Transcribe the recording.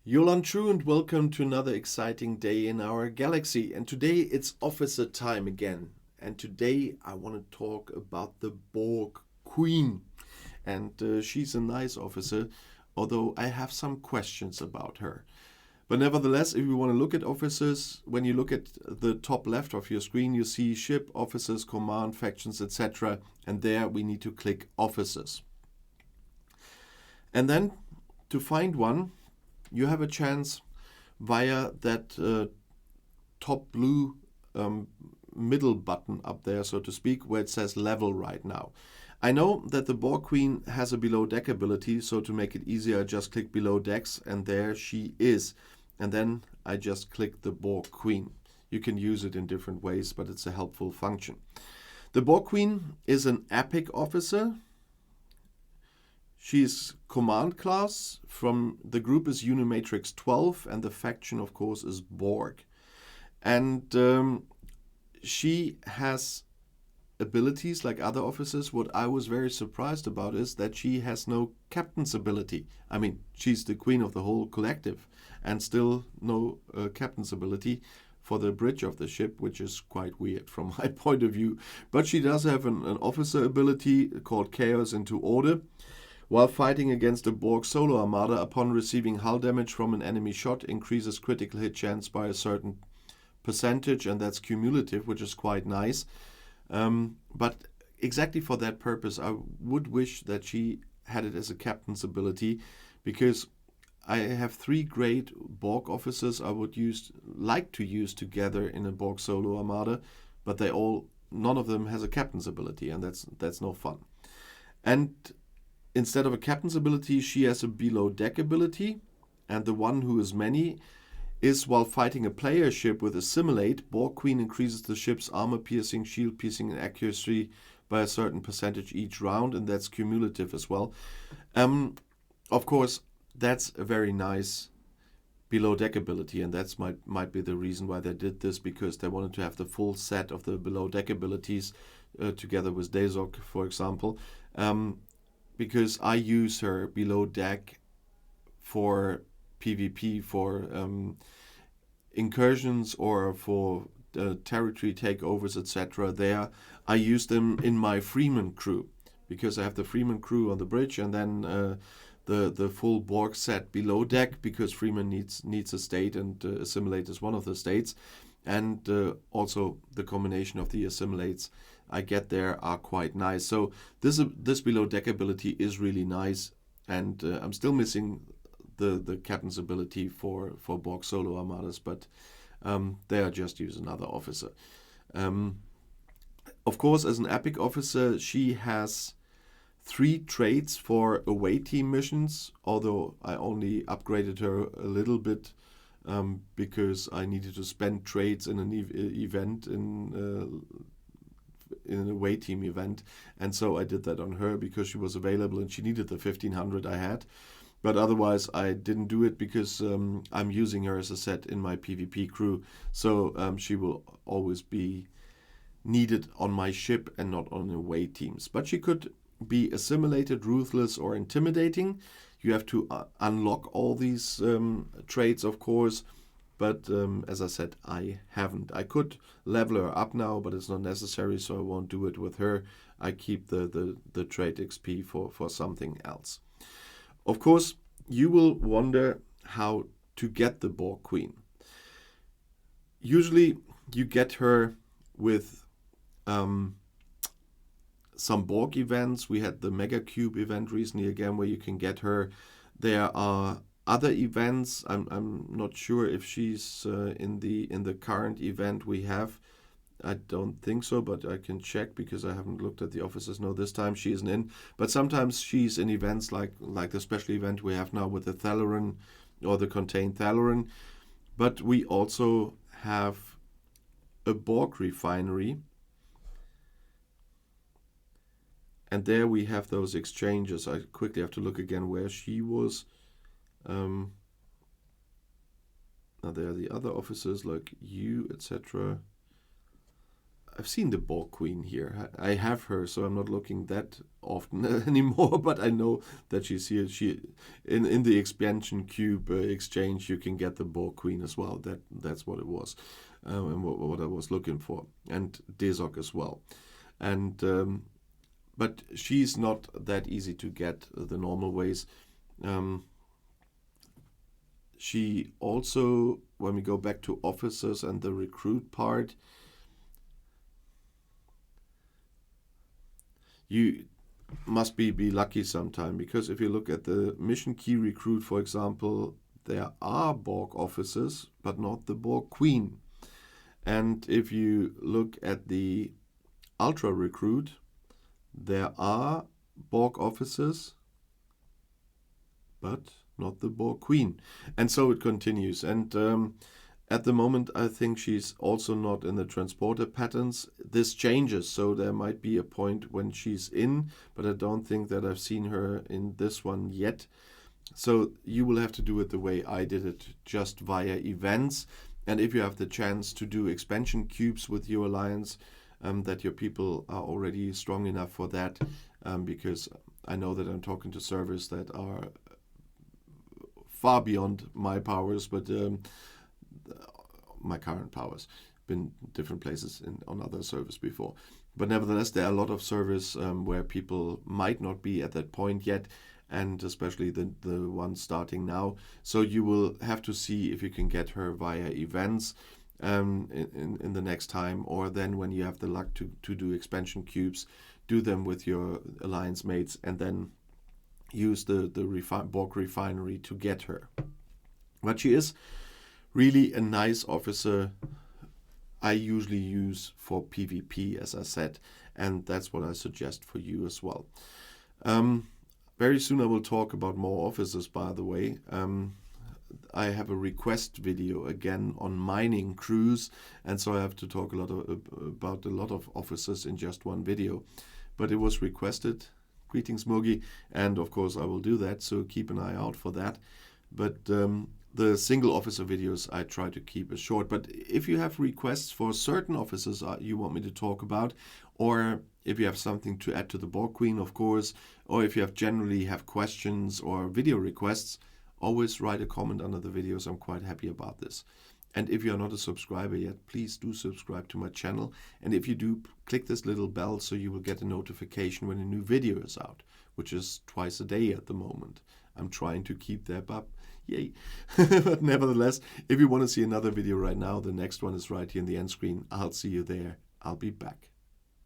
Yolan True and welcome to another exciting day in our galaxy. And today it's officer time again. And today I want to talk about the Borg Queen. And she's a nice officer, although I have some questions about her. But nevertheless, if you want to look at officers, when you look at the top left of your screen, you see ship, officers, command, factions, etc. And there we need to click officers. And then to find one, you have a chance via that top blue middle button up there, so to speak, where it says level right now. I know that the Borg Queen has a below deck ability, so to make it easier, I just click below decks and there she is. And then I just click the Borg Queen. You can use it in different ways, but it's a helpful function. The Borg Queen is an epic officer. She's command class. From the group is Unimatrix 12 and the faction of course is Borg. And she has abilities like other officers. What I was very surprised about is that she has no captain's ability. I mean, she's the queen of the whole collective and still no captain's ability for the bridge of the ship, which is quite weird from my point of view. But she does have an officer ability called Chaos into Order. While fighting against a Borg solo armada, upon receiving hull damage from an enemy shot, increases critical hit chance by a certain percentage, and that's cumulative, which is quite nice. But exactly for that purpose, I would wish that she had it as a captain's ability, because I have 3 great Borg officers I would like to use together in a Borg solo armada, but none of them has a captain's ability, and that's no fun. And instead of a captain's ability, she has a below deck ability, and the one who is many is while fighting a player ship with assimilate, Borg Queen increases the ship's armor piercing, shield piercing, and accuracy by a certain percentage each round, and that's cumulative as well. Of course, that's a very nice below deck ability, and that's might be the reason why they did this, because they wanted to have the full set of the below deck abilities together with Dazok, for example. Because I use her below deck for PvP, for incursions or for territory takeovers, etc. There, I use them in my Freeman crew, because I have the Freeman crew on the bridge, and then the full Borg set below deck, because Freeman needs a state, and assimilate is one of the states, and also the combination of the assimilates I get there are quite nice. So this below deck ability is really nice, and I'm still missing the captain's ability for Borg solo armadas, but there I just use another officer. Of course, as an epic officer, she has 3 traits for away team missions, although I only upgraded her a little bit because I needed to spend traits in an event in an away team event, and so I did that on her because she was available and she needed the 1500 I had. But otherwise I didn't do it, because I'm using her, as I said, in my PvP crew, so she will always be needed on my ship and not on away teams. But she could be assimilated, ruthless, or intimidating. You have to unlock all these traits, of course. But as I said, I haven't. I could level her up now, but it's not necessary, so I won't do it with her. I keep the trait XP for something else. Of course, you will wonder how to get the Borg Queen. Usually, you get her with some Borg events. We had the Mega Cube event recently again, where you can get her. There are other events. I'm not sure if she's in the current event we have. I don't think so, but I can check, because I haven't looked at the officers. No, this time she isn't in. But sometimes she's in events like the special event we have now with the Thalaran, or the contained Thalaran. But we also have a Borg refinery. And there we have those exchanges. I quickly have to look again where she was. Now there are the other officers like you, etc. I've seen the Borg Queen here. I have her, so I'm not looking that often anymore, but I know that she's here. She in the expansion cube exchange, you can get the Borg Queen as well. That's what it was, and what I was looking for, and Desok as well, and but she's not that easy to get the normal ways. She also, when we go back to officers and the recruit part, you must be lucky sometime, because if you look at the mission key recruit, for example, there are Borg officers, but not the Borg Queen. And if you look at the ultra recruit, there are Borg officers, but not the Borg Queen. And so it continues. And at the moment, I think she's also not in the transporter patterns. This changes, so there might be a point when she's in, but I don't think that I've seen her in this one yet. So you will have to do it the way I did it, just via events. And if you have the chance to do expansion cubes with your alliance, that your people are already strong enough for that, because I know that I'm talking to servers that are far beyond my powers, but my current powers. Been different places on other servers before. But nevertheless, there are a lot of servers where people might not be at that point yet, and especially the ones starting now. So you will have to see if you can get her via events in the next time, or then when you have the luck to do expansion cubes, do them with your alliance mates, and then use the Borg refinery to get her. But she is really a nice officer. I usually use for PvP, as I said, and that's what I suggest for you as well. Very soon I will talk about more officers, by the way. I have a request video again on mining crews, and so I have to talk about a lot of officers in just one video. But it was requested. Greetings, Mogi, and of course I will do that, so keep an eye out for that. But the single officer videos I try to keep it short. But if you have requests for certain officers you want me to talk about, or if you have something to add to the Borg Queen, of course, or if you generally have questions or video requests, always write a comment under the videos. I'm quite happy about this. And if you're not a subscriber yet, please do subscribe to my channel. And if you do, click this little bell so you will get a notification when a new video is out, which is twice a day at the moment. I'm trying to keep that up. Yay. But nevertheless, if you want to see another video right now, the next one is right here in the end screen. I'll see you there. I'll be back.